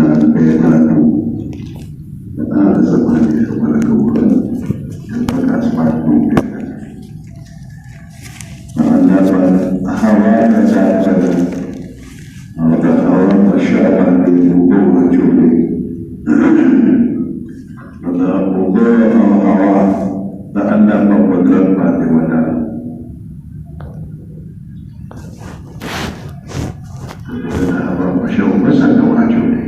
البيضاء هذا زمان شمال الأول يبقى أسمعت ممكن هوا زاد هذا هوا الشعب بالوضوء الجولي هذا وضوء هوا لأن قدرت بعد ولا هوا مشوا بس هوا جولي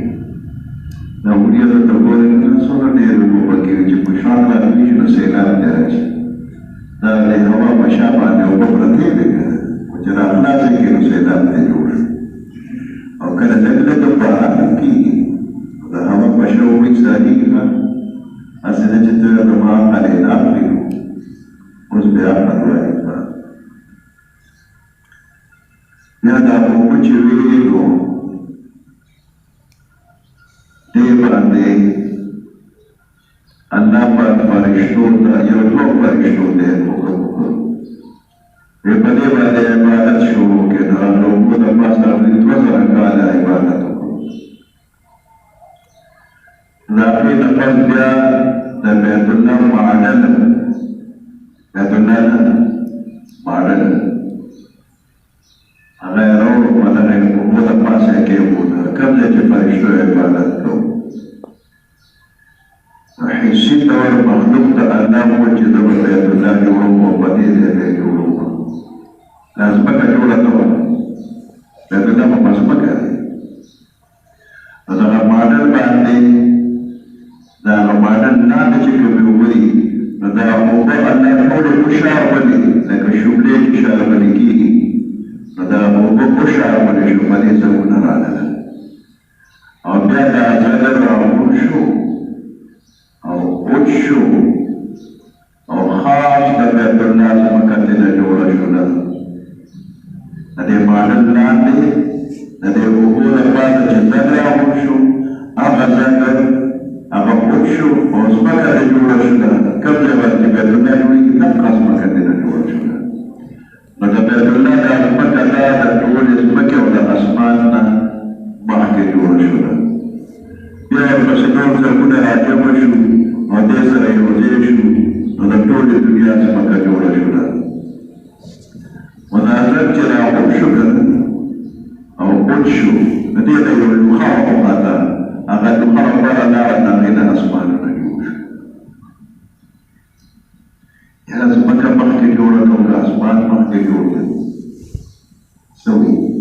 نقول تقول إن صار نيرو بقي يجيب شغلة مش نسيلان درج ده هوا مشابه نوبة كذا وجرى ناس كانوا سيلان تجور أو كان تجلد بعض كي ده هوا مشوا بيساريها أصلا جت رما علينا أفريقيا وزبيا أدوار يا ده هو بتشويه دي Allah فرشتوں کا یوٹو فرشتوں دے بڑے بڑے عبادت شروع کے دوران لوگوں نے پاس اپنی دوسرا کالا عبادت کو لكن نقل بها بیت اللہ معدل غیروں مدن لوگوں پاس ہے کہ کب جب فرشتوں عبادت کو حسي دور مخلوق تألم وجد بيت الله يوم وبديل يديه يوم لازم كجولة دور بيت الله ما مسمى كذي هذا رمضان بعدي ده رمضان نادي كبيري هذا موضوع الله يقول كشار بني لكن شبلي كشار بني كي هذا موضوع كشار بني شبلي زمنا رانا أو ده أجل رامون شو أو وشو أو خاص بيت الناس مكتنا جورا شولا هذه معنى النادي هذه أقول بعد جزاء وشو أغزاء وشو واسمك جورا شولا كم جبت بيت الناس يريد نقص مكتنا جورا شولا لذا بيت الله اسمك لا تقول اسمك ولا أسماننا بحكي جورا شولا يا المسلمون سيكون عجب شو وديسر يوزيشو ونبتول الدنيا سمك جورا شولا ونازل جرى وشكا أو قدشو ندينا يولوخاو ماتا أغاد مخرب برا نارنا غينا أسمان نجوش يا سمك مخي جورا كولا أسمان مخي جورا سوي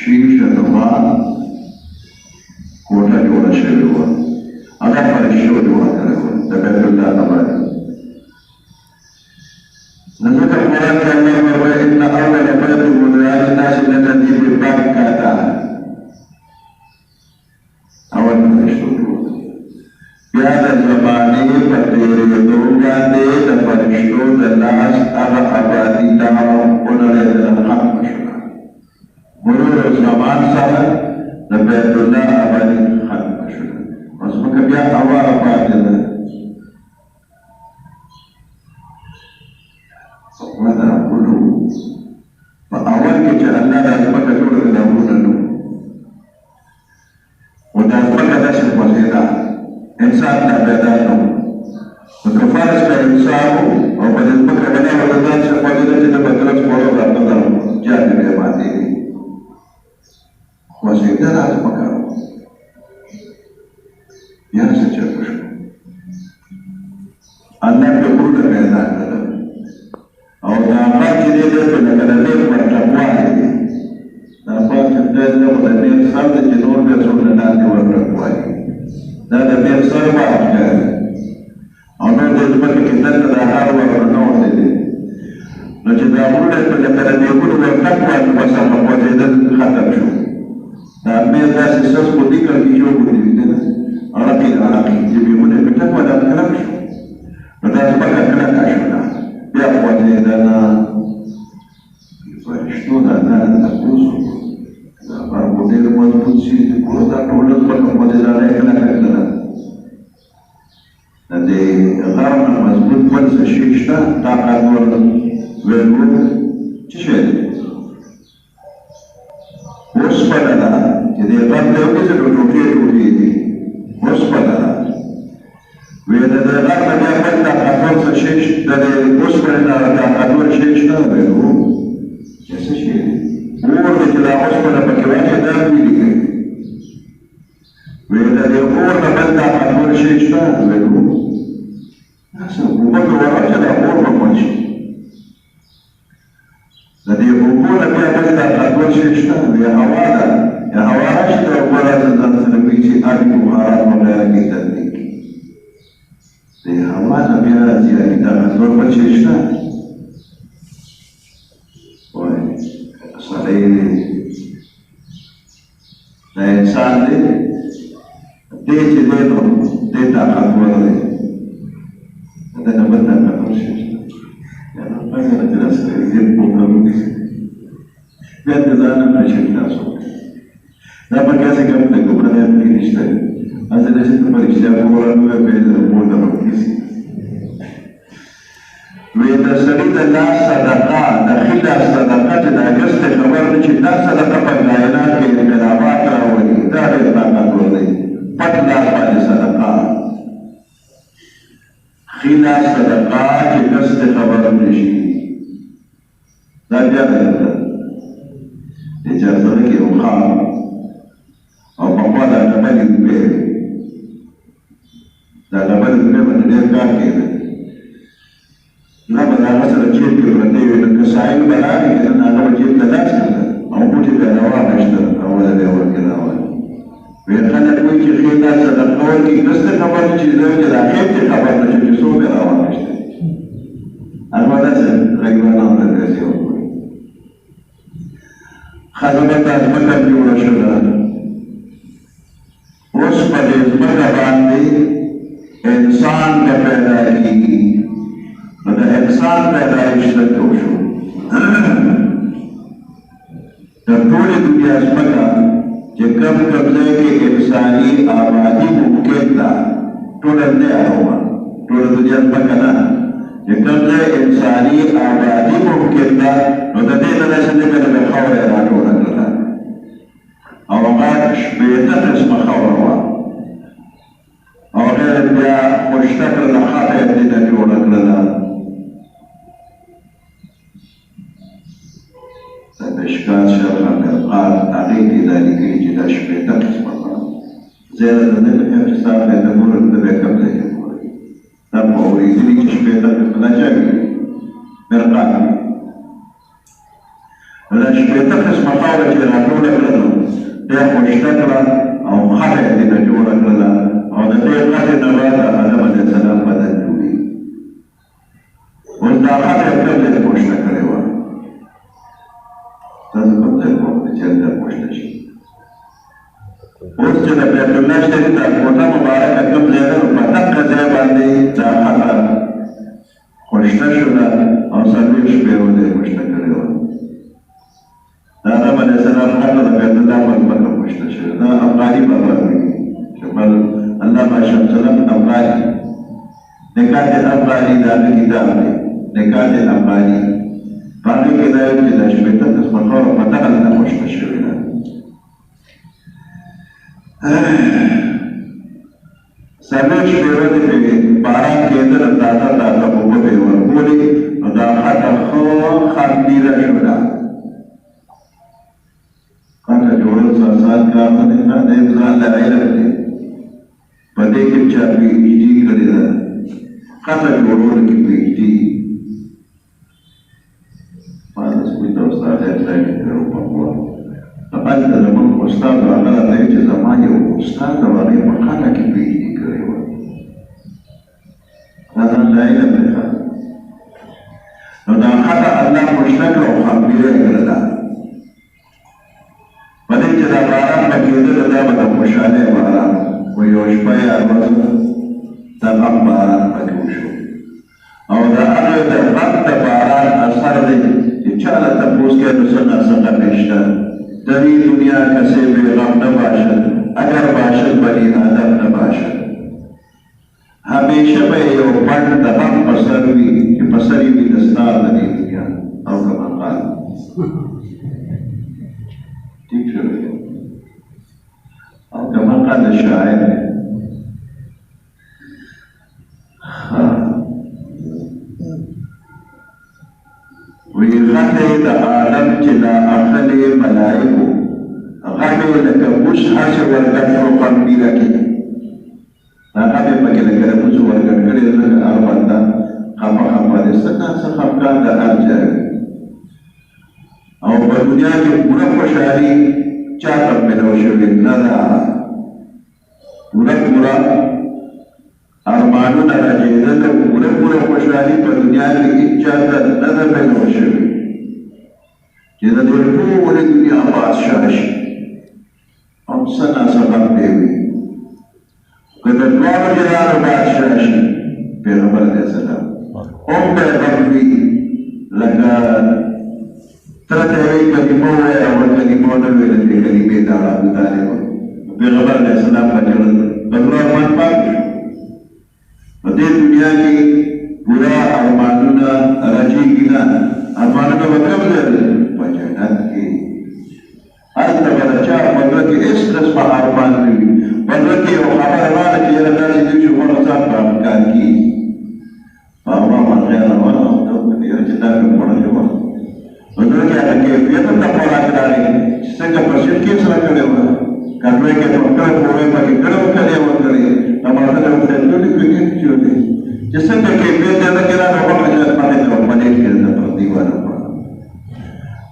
شيشة الله كوتا جورا شيروا خان سره د بیت الله آبادي ختمه شوه. ځمکه بیا هواره پاتې ده. ودا غرونه په اول کې چې الله دا ځمکه جوړه کړه دا غرونه نه وو. او دا ځمکه داسې خوځېده، انسان لا پیدا نه وو. نو که فرض کړه انسان وو او په دې ځمکه باندې ورته داسې خوځېده چې د بدرس خوړو راته دا جاده بیا ماتېږي. خوځېده دا ځمکه بیا څه چرته شو. الله په غرونه پیدا کړل او دا غر چې دی دی په لکه د مېخ ورټکوالی دی. دا پاک چې خدای دی خو د مېخ سر دی چې نور بیا څومره لاندې ورټکوالی. دا د مېخ سر باغ ښکاري او نور دې ځمکې کې دلته دا هر ورننوتی دی. نو چې دا غرونه په لکه د مېخونو ورټکوالی بس هغه خوځېدل ختم شو. دا مېخ داسې سس خو دي کړکي جوړ کړي دي نه اړقي اړقي چې مېخونه یې په ټکوالی کلک شو. نو دا ځمکه کلکه شوله بیا خوځېدله. فرشتو د الله نه تپوس وکړو دا خو ډېر مضبوط شي کړو دا ټوله ځمکه خوځېدله یې کلکه کړله. د دې غر نه مضبوط بل څه شي شته طاقتور ویلو څه شی دی؟ اوسپنه ده چې دې غر ته وکړي نو ټوټې ټوټې دي. اوسپنه ده وی د دې غر نه بیا بل طاقتور څه شی د دې اوسپنې نه طاقتور شی شته ویلو چې څه شی دی؟ اور دی چې دا اوسپنه پکې واچوي دا ویلي کوي. وی د دې اور نه بل طاقتور شی شته ویلو داسې اوبه که ورواچوي دا اور به مړ شي. د دې اوبو نه بیا بل طاقتور شی شته وی هوا ده. هوا راشي د اوبو راځي ځان سره کوي چې آبي بخارات وغیره کې تبدیل کړي. د هوا نه بیا زیاتې طاقتور بل شی شته. سړی دی دا انسان دی دی چې دی نو دی طاقتور دی د نه بل طاقتور شی شته. یا نو پایله چې دا سړی ډېر پوهه بیا د ځان نه شي تاسو دا په کاسې کوم د ګمړه کې نشته. هغه د څه په رښتیا کومه نو په دې په ډول کې وی د سړي د لاس صدقه د ښي لاس صدقه چې د اګست خبر دی چې دا صدقه په کائنات کې انقلابات راولي. دا ډېر طاقتور دی. پټ لاس باندې صدقه ښي لاس صدقه چې اګست خبر نه شي دا بیا د اجازه کې یو خام او په خوا د ډبلې روپۍ دا ډبلې روپۍ باندې ډېر کار کوي. نه به د هغه سره جیب کې پرتې وي نو که ساحل به راغی که نه هغه به جیب ته لاس کړه او بوټي به یې راواخیسته او وله به یې ورکې راوړل. وی خلک وایي چې ښې دا صدقه ورکړي داسې خبر نه چې زه چې دا خیر کې خبر نه شم چې څوک یې راواخیسته. هغه به داسې غریبانو ته پیسې ورکړي. ښځه به دا ځمکه جوړه شوله. اوس په دې ځمکه باندې انسان به پیدا کېږي. نو د انسان پیدایش دلته وشو. د ټولې دنیا ځمکه چې کوم ځای کې انساني آبادي ممکن ده ټوله نه اړوه ټوله دنیا ځمکه نه چې کوم ځای انساني آبادي ممکن ده نو د دې نه داسې نه که د خاوره یې راټوله کړله او هغه شپېته قسمه خاوره وه او هغه یې بیا خوشته کړله خټه یې دې ته جوړه کړله. د مشکات شرح مرقات هغې کې دا لیکلي چې دا شپېته قسمه خاوره زیاده د دې په کم چې ستا خدای ته ګورئ ته بیا کم ځای کې ګورئ دا په اورېدلي چې شپېته قسمه دا چا وي مرقات وي. نو دا شپېته قسمه خاوره چې راټوله کړه نو بیا خوشته کړه او خټه یې دې ته جوړه کړله او د دې خټې نه بعد آدم علیه السلام بدن جوړېږي. اوس دا خټه یې کوم ځای خوشته کړې وه تاسو کوم ځای وکړئ چې هلته خوشته شي. اوس چې د بیت الله شریف دا کوټه مبارکه کوم ځای ده نو په دقه ځای باندې دا خټه خوشته شوله او څلوېښت شپې ورته یې خوشته کړې وه. د آدم علیه السلام خټه د بیت الله وسلم افغاني نکات افغاني دا کتاب دی نکات افغاني باندې کې دا یو چې د شپېته قسمه خاوره په دغه نه خوشته شوې ده څلور شپې ورځې پرې باران کېدل تازه تازه اوبه به یې ورکولې نو دا خټه ښه خندیده شوله خټه جوړل ساسان کار نه دی د انسان له علم دی په دې کې چا پي ایچ ډي کړې ده خټه جوړولو کې پي ایچ ډي ما د سکول د استاد احسان کړو په خوا هلته زموږ استاد هغه راته وایي چې زما یو استاد د هغې په خټه کې پي ایچ ډي کړې وه دا د علم دی نو دا خطا الله خوشته کړه او خبیره یې کړله په دې چې دا باران به کېدله دا به د خوشحالۍ باران و یو شپه یا ورځ د غم باران پکې وشو او د هغه د غم د باران اثر دی چې چا له تپوس کې نو څه ناڅه غمې شته دری دنیا کسی بے غم نباشد اگر باشد بنی آدم نباشد همیشه به یو پټ د غم په سر وي چې په سر یې وي د ستا د دې دنیا او کما قال ټیک شو او کما قال شاعر وی غټې د عالم چې لا اخلې ملایکو غټې لکه اوس هسې ورګډ شو قمبیره کې هغه به پکې لکه د موږ ورګډ کړی د هغه بنده خپه خپه دې څنګه څه خپګان د هر ځای او په دنیا کې پوره خوشحالي چا ته پیدا شوې نه ده پوره ارمانونه راځېدل پوره خوشحالي په دنیا کې هېچا ته نه ده پیدا شوې چې د دې ټولې دنیا بادشاه شي او څه ناڅه غم دی وي که د دواړو جهانو بادشاه شي پیغمبر علیه السلام هم به غم وي لکه تره ته یوې کلمه ووایه او کلمه ونه ویله دې کلمې د ابو طالب پیغمبر علیه السلام په ژړل د زړه ارمان پاک شو په دې دنیا کې پوره ارمانونه راجېږي نه ارمانونه به کم لري په جنت کې هلته به د چا په زړه کې هېڅ قسمه ارمان نه وي په زړه کې یو خبره راغله چې یاره داسې دي چې غوره ځان په کار کېږي په هوا مرغۍ روانه وه یاره چې دا مې خوړلې وه په زړه کې هغه کیفیت هم د خوراک راغی چې څنګه په سیټ کې سره کړې وه کټوۍ کې ډاکټر پورې پکې کړې وکړې وکړې ټماټر یې ورته ټولې پکې چولې چې څنګه کیفیت دی هغه کې راغی وخت چې باندې ته پلیټ کې د پر دیوال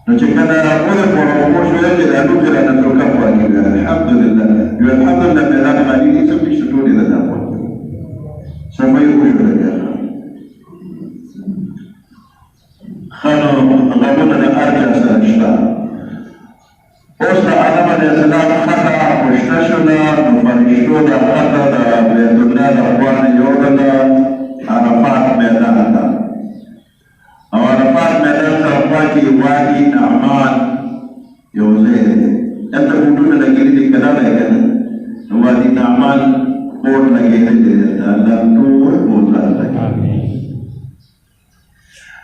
نو چې کله راغله په موږ شوې چې د هغوی رانه ټوکه پاکې وي الحمدلله یو الحمدلله میدان خالي دي څه نشته ټولې د دا پاکې سمه یې وشوله بیا ښه نو غمونه د هر چا سره شته اوس د آدم علیه السلام خطه خوشته شوله نو فرشتو د خطه د بیت الله د خوا نه یوړله عرفات میدان ته او عرفات میدان سره خوا کې وادي نعمان یو ځای دی هلته بوټونه لګېدلي دي که نه دی که نه نو وادي نعمان بوټ لګېدلی دی د الله ټول بوټان لګي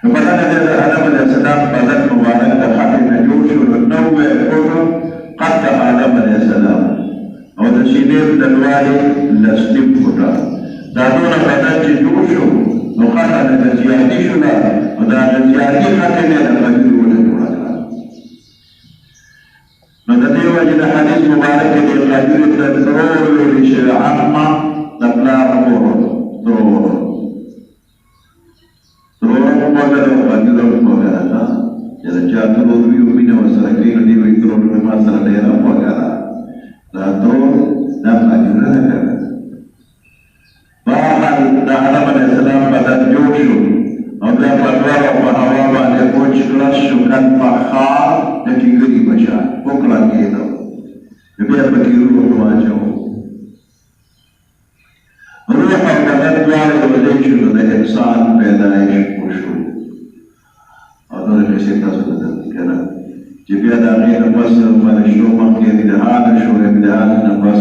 نو بدن د آدم علیه السلام بدن مبارک د خټې نه جوړ شو نو 90 فوټو قد د آدم علیه السلام او د سینې د لوړې لسنیم فوټه دا ټوله بدن چې جوړ شو نو خټه د زیاتې شوله او د هغه زیاتې خټې نه د خجور ونه جوړه کړه نو د دې وجې د حدیث مبارک کې د خجورې ته ضرور ویلې شوې عمه د پلار مور ضرور وغیره او خجوره وغیره ده چې د چا ترور وي او مینه ورسره کوي نو دې وایي ترور مې ما سره ډېره وغیره دا ترور دا خجوره ده که نه بهرحال د آدم علیه السلام بدن جوړ شو او بیا په دواړو په هوا باندې کوچ کړه شو کالفخار د ټینګري په شان وکړنګېده بیا پکې روح واچوه روح او بدن دواړه یوځای شول د انسان پیدایش وشو او نورې قصې تاسو ته درته که نه چې بیا د هغې نه پس فرشتو مخکې امتحان شو امتحان نه پس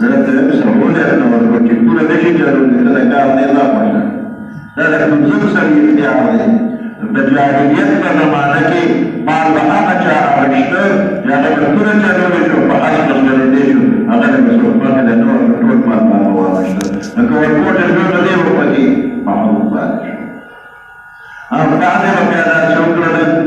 زرت سهولة أنه ورقة كل نشي جرون كذا قال نظام ولا لا لكن زمسر يختياري بجاهلية كلمانك ما لها جاء رشتر يعني كل جرون شو بحث جرون شو هذا مسؤول ما كذا نور نور ما هو رشتر لكن ورقة جرون ده هو بدي ما هو فارش بعد ما كان شكرا